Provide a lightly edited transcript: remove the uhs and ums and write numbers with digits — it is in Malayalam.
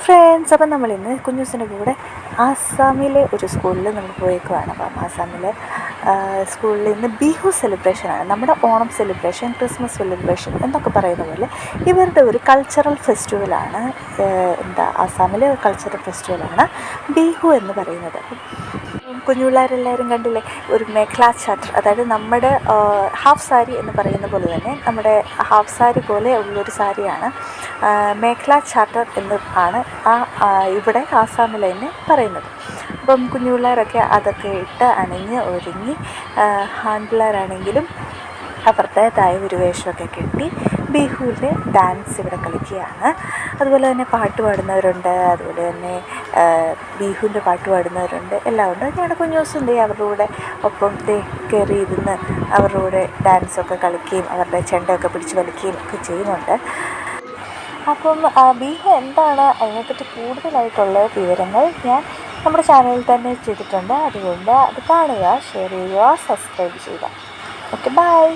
ഫ്രണ്ട്സ്, അപ്പം നമ്മളിന്ന് കുഞ്ഞൂസിൻ്റെ കൂടെ ആസാമിലെ ഒരു സ്കൂളിൽ നമ്മൾ പോയേക്കുവാണ്. അപ്പം ആസാമിലെ സ്കൂളിൽ ഇന്ന് ബിഹു സെലിബ്രേഷനാണ്. നമ്മുടെ ഓണം സെലിബ്രേഷൻ, ക്രിസ്മസ് സെലിബ്രേഷൻ എന്നൊക്കെ പറയുന്ന പോലെ ഇവരുടെ ഒരു കൾച്ചറൽ ഫെസ്റ്റിവലാണ്. ആസാമിലെ കൾച്ചറൽ ഫെസ്റ്റിവലാണ് ബിഹു എന്ന് പറയുന്നത്. കുഞ്ഞുപിള്ളേരെല്ലാവരും കണ്ടില്ലേ, ഒരു മേഖലാ ചാറ്റർ, അതായത് നമ്മുടെ ഹാഫ് സാരി എന്ന് പറയുന്ന പോലെ തന്നെ നമ്മുടെ ഹാഫ് സാരി പോലെ ഉള്ളൊരു സാരിയാണ് മേഖലാ ചാറ്റർ എന്ന് ആണ് ഇവിടെ ആസാമിൽ തന്നെ പറയുന്നത്. അപ്പം കുഞ്ഞുപിള്ളേരൊക്കെ അതൊക്കെ ഇട്ട് അണിഞ്ഞ് ഒരുങ്ങി, ആൺപിള്ളേരാണെങ്കിലും അവരുടേതായ ഒരു വേഷമൊക്കെ കെട്ടി ബിഹുവിൻ്റെ ഡാൻസ് ഇവിടെ കളിക്കുകയാണ്. അതുപോലെ തന്നെ പാട്ട് പാടുന്നവരുണ്ട്, അതുപോലെ തന്നെ ബിഹുവിൻ്റെ പാട്ട് പാടുന്നവരുണ്ട്, എല്ലാം ഉണ്ട്. ഞങ്ങളുടെ കുഞ്ഞൂസും അവരുടെ കൂടെ ഒപ്പം കയറി ഇരുന്ന് അവരുടെ കൂടെ ഡാൻസൊക്കെ കളിക്കുകയും അവരുടെ ചെണ്ടയൊക്കെ പിടിച്ച് വലിക്കുകയും ഒക്കെ ചെയ്യുന്നുണ്ട്. അപ്പം ബിഹു എന്താണ്, അതിനെപ്പറ്റി കൂടുതലായിട്ടുള്ള വിവരങ്ങൾ ഞാൻ നമ്മുടെ ചാനലിൽ തന്നെ ചെയ്തിട്ടുണ്ട്. അതുകൊണ്ട് അത് കാണുക, ഷെയർ ചെയ്യുക, സബ്സ്ക്രൈബ് ചെയ്യുക. Okay, by.